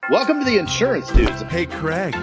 Welcome to the Insurance Dudes. Hey, Craig,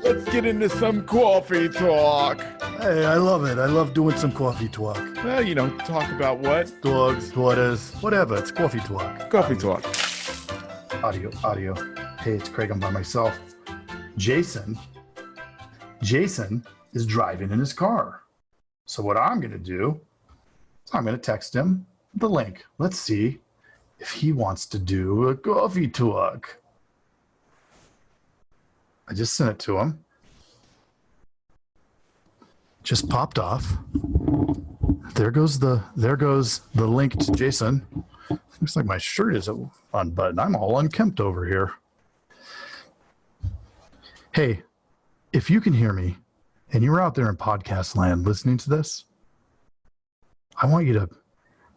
let's get into some coffee talk. Hey, I love it. I love doing some coffee talk. Well, talk about what? Dogs, daughters, whatever. It's coffee talk. Coffee talk. Audio. Hey, it's Craig. I'm by myself. Jason is driving in his car. So what I'm going to do is I'm going to text him the link. Let's see if he wants to do a coffee talk. I just sent it to him. Just popped off. There goes the link to Jason. Looks like my shirt is unbuttoned. I'm all unkempt over here. Hey, if you can hear me and you're out there in podcast land listening to this, I want you to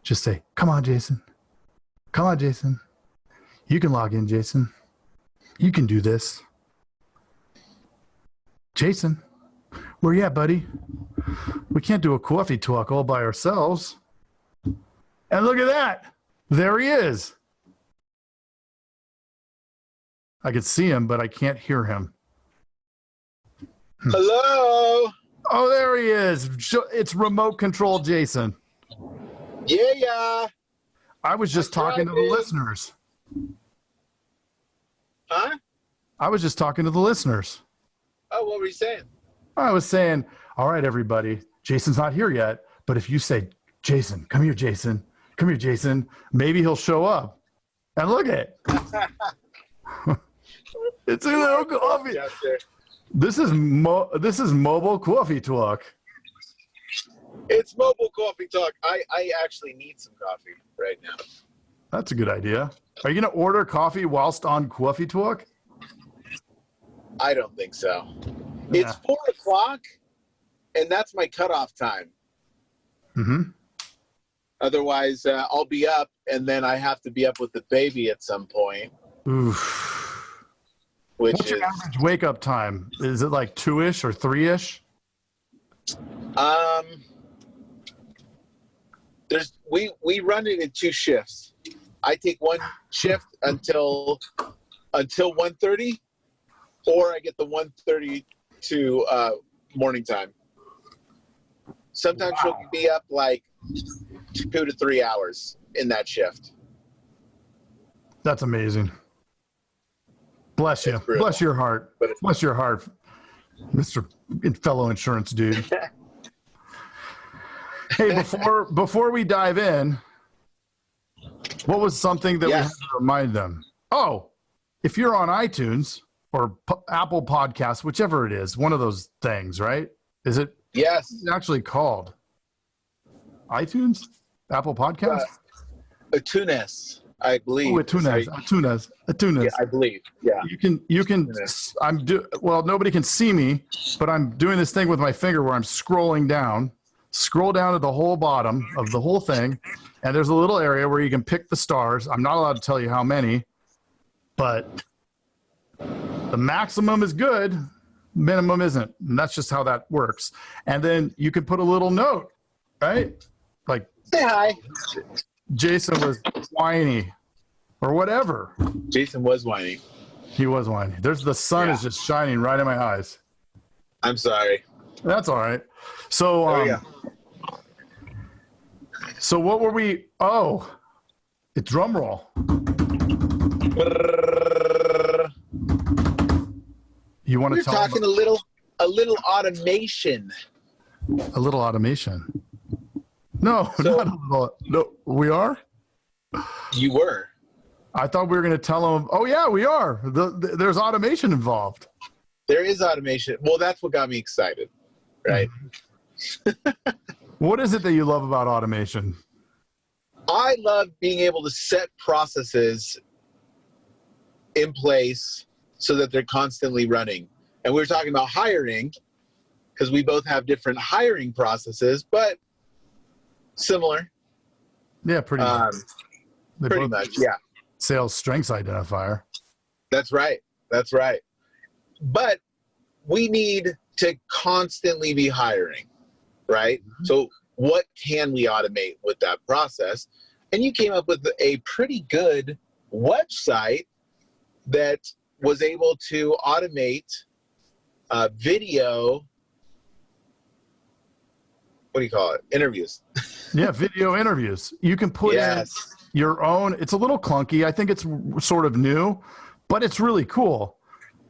just say, "Come on, Jason. Come on, Jason. You can log in, Jason. You can do this. Jason, where you at, buddy? We can't do a coffee talk all by ourselves." And look at that. There he is. I could see him, but I can't hear him. Hello. Oh, there he is. It's remote control Jason. Yeah. I was just talking to the listeners. Huh? I was just talking to the listeners. Oh, what were you saying? I was saying, all right, everybody, Jason's not here yet, but if you say, "Jason, come here, Jason. Come here, Jason," maybe he'll show up. And look at it. It's a little coffee. This is mobile coffee talk. It's mobile coffee talk. I actually need some coffee right now. That's a good idea. Are you going to order coffee whilst on coffee talk? I don't think so. Yeah. It's 4 o'clock, and that's my cutoff time. Mm-hmm. Otherwise, I'll be up, and then I have to be up with the baby at some point. Oof. What's your average wake-up time? Is it like 2-ish or 3-ish? We run it in 2 shifts. I take one shift until 1:30, or I get the 1:30 to morning time. Sometimes She'll be up like 2 to 3 hours in that shift. That's amazing. Bless you. Bless your heart. Bless your heart, Mr. Fellow Insurance Dude. Hey, before we dive in, what was something that we had to remind them? Oh, if you're on iTunes or Apple Podcasts, whichever it is, one of those things, right? Is it? Yes. It's actually called iTunes? Apple Podcasts? iTunes, I believe. Oh, iTunes. Yeah, I believe. Yeah. You can. Well, nobody can see me, but I'm doing this thing with my finger where I'm scrolling down. Scroll down to the whole bottom of the whole thing, and there's a little area where you can pick the stars. I'm not allowed to tell you how many, but the maximum is good, minimum isn't. And that's just how that works. And then you can put a little note, right? Like, say hi. Jason was whiny or whatever. Jason was whiny. He was whiny. The sun is just shining right in my eyes. I'm sorry. That's all right. So, so what were we? Oh, it's drum roll. You want to tell? We're talking a little automation. A little automation. No, not a little. No, we are. You were. I thought we were going to tell them. Oh yeah, we are. There's automation involved. There is automation. Well, that's what got me excited, right? What is it that you love about automation? I love being able to set processes in place so that they're constantly running. And we were talking about hiring because we both have different hiring processes, but similar. Yeah, pretty much. Pretty much, yeah. Sales strengths identifier. That's right. That's right. But we need to constantly be hiring, right? Mm-hmm. So what can we automate with that process? And you came up with a pretty good website that was able to automate video. What do you call it? Interviews. Yeah, video interviews. You can put in your own. It's a little clunky. I think it's sort of new, but it's really cool.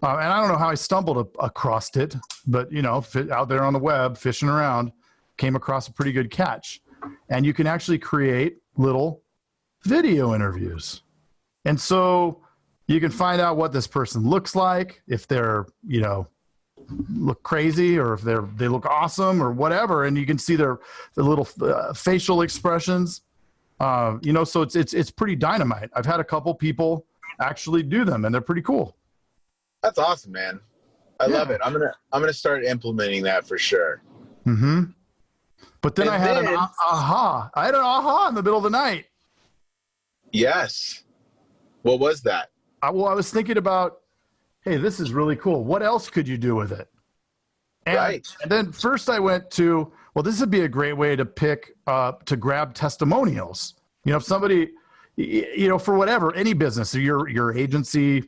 And I don't know how I stumbled across it, but out there on the web, fishing around, came across a pretty good catch. And you can actually create little video interviews. And so you can find out what this person looks like, if they're, look crazy, or if they look awesome or whatever. And you can see their little facial expressions. So it's pretty dynamite. I've had a couple people actually do them, and they're pretty cool. That's awesome, man. I love it. I'm gonna start implementing that for sure. Mm-hmm. But then I had an aha. I had an aha in the middle of the night. Yes. What was that? I was thinking about, hey, this is really cool. What else could you do with it? And then first I went to, well, this would be a great way to to grab testimonials. If somebody, for whatever, any business, your agency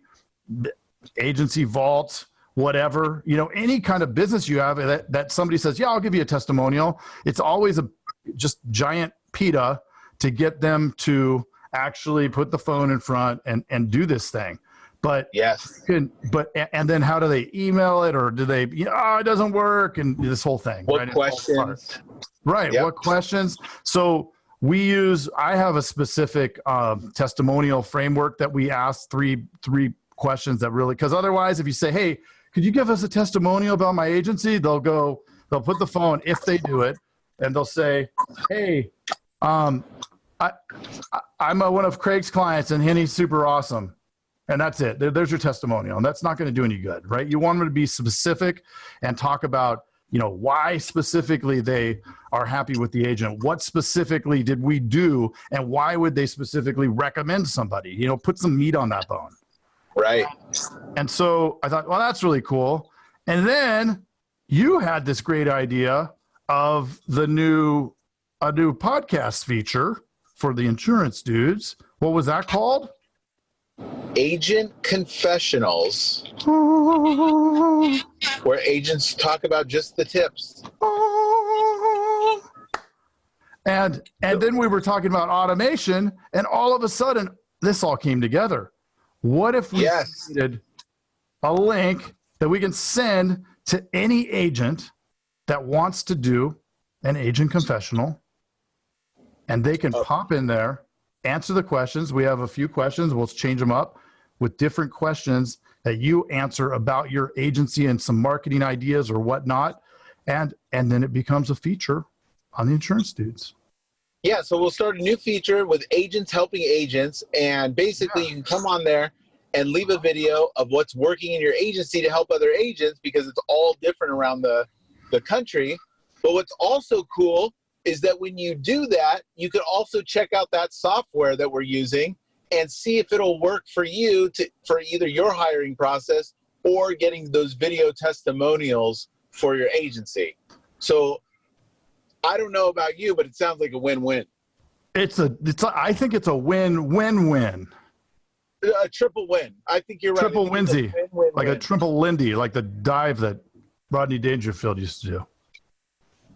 vault, whatever, any kind of business you have that somebody says, yeah, I'll give you a testimonial. It's always a just giant PETA to get them to actually put the phone in front and do this thing. But yes, and then how do they email it, or do they, it doesn't work, and this whole thing. What questions? Right. Yep. What questions? So I have a specific testimonial framework that we ask three questions that really, because otherwise if you say, hey, could you give us a testimonial about my agency? They'll put the phone, if they do it, and they'll say, hey, I'm one of Craig's clients and he's super awesome. And that's it. There's your testimonial. And that's not going to do any good, right? You want them to be specific and talk about, why specifically they are happy with the agent. What specifically did we do, and why would they specifically recommend somebody? Put some meat on that bone. Right. And so I thought, well, that's really cool. And then you had this great idea of a new podcast feature for the insurance dudes. What was that called? Agent Confessionals, where agents talk about just the tips. And then we were talking about automation, and all of a sudden this all came together. What if we created a link that we can send to any agent that wants to do an agent confessional, and they can pop in there, answer the questions. We have a few questions. We'll change them up with different questions that you answer about your agency and some marketing ideas or whatnot. And then it becomes a feature on the Insurance Dudes. Yeah, so we'll start a new feature with agents helping agents. And basically you can come on there and leave a video of what's working in your agency to help other agents, because it's all different around the country. But what's also cool is that when you do that, you can also check out that software that we're using and see if it'll work for you for either your hiring process or getting those video testimonials for your agency. So I don't know about you, but it sounds like a win-win. I think it's a win-win-win. A triple win. I think you're right. Triple Winsy, like a triple Lindy, like the dive that Rodney Dangerfield used to do.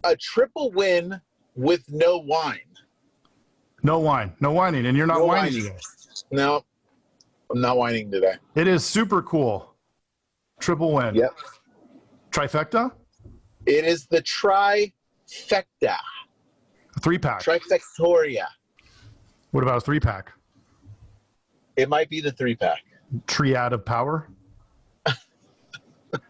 A triple win with no wine. No wine. No whining. And you're not whining today. No, I'm not whining today. It is super cool. Triple win. Yep. Trifecta? It is the trifecta. A 3-pack. Trifectoria. What about a 3-pack? It might be the 3-pack. Triad of power.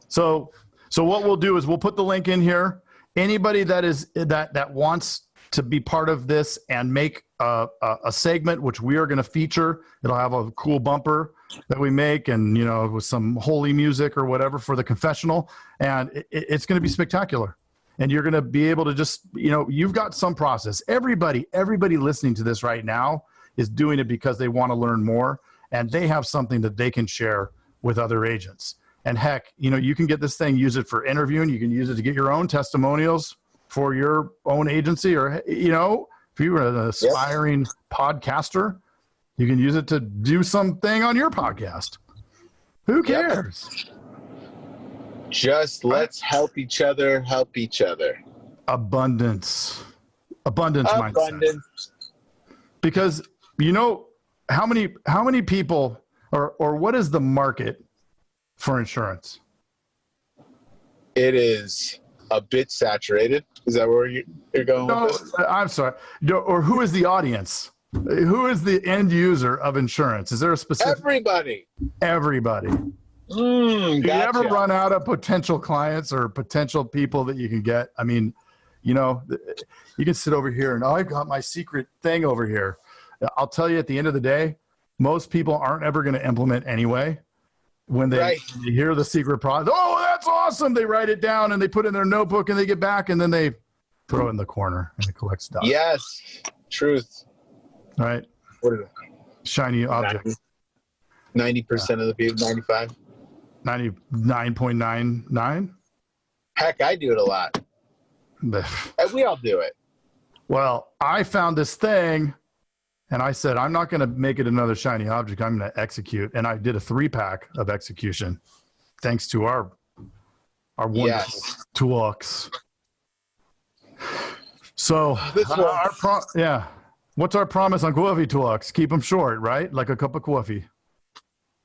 So what we'll do is we'll put the link in here. Anybody that wants to be part of this and make a segment, which we are going to feature, it'll have a cool bumper that we make, and with some holy music or whatever for the confessional, and it's going to be spectacular. And you're going to be able to just, you've got some process. Everybody listening to this right now is doing it because they want to learn more, and they have something that they can share with other agents. And heck, you can get this thing, use it for interviewing. You can use it to get your own testimonials for your own agency, or, if you were an aspiring podcaster, you can use it to do something on your podcast. Who cares? Just let's help each other. Help each other. Abundance mindset. Because how many people or what is the market for insurance? It is a bit saturated. Is that where you're going No, with this? I'm sorry. Or who is the audience? Who is the end user of insurance? Is there a specific? Everybody. Do you ever run out of potential clients or potential people that you can get? I mean, you can sit over here and I've got my secret thing over here. I'll tell you at the end of the day, most people aren't ever going to implement anyway. When they hear the secret product, oh, that's awesome. They write it down and they put it in their notebook and they get back and then they throw it in the corner and they collect stuff. Yes. Truth. Right. What is it? Shiny object. 90% of the people, 95. 99.99. Heck, I do it a lot. We all do it. Well, I found this thing and I said, I'm not going to make it another shiny object. I'm going to execute. And I did a 3-pack of execution thanks to our wonderful toolbox. So what's our promise on coffee toolbox? Keep them short, right? Like a cup of coffee.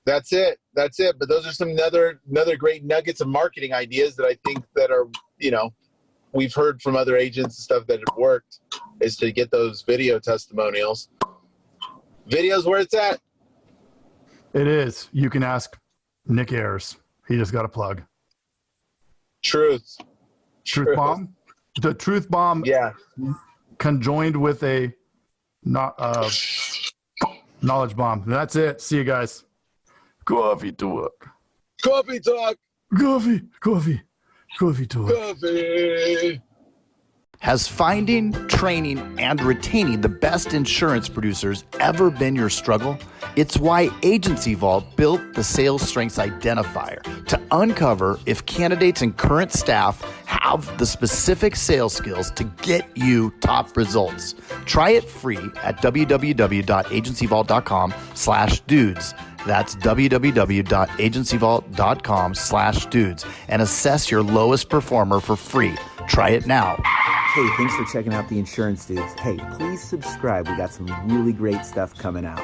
That's it. But those are some another great nuggets of marketing ideas that I think that are, we've heard from other agents and stuff that have worked, is to get those video testimonials. Video's where it's at. It is. You can ask Nick Ayers. He just got a plug. Truth bomb. The truth bomb. Yeah. Conjoined with a knowledge bomb. That's it. See you guys. Coffee talk. Coffee talk. Coffee talk. Coffee. Has finding, training, and retaining the best insurance producers ever been your struggle? It's why Agency Vault built the Sales Strengths Identifier to uncover if candidates and current staff have the specific sales skills to get you top results. Try it free at www.agencyvault.com/dudes. That's www.agencyvault.com/dudes and assess your lowest performer for free. Try it now. Hey, thanks for checking out the Insurance Dudes. Hey, please subscribe. We got some really great stuff coming out.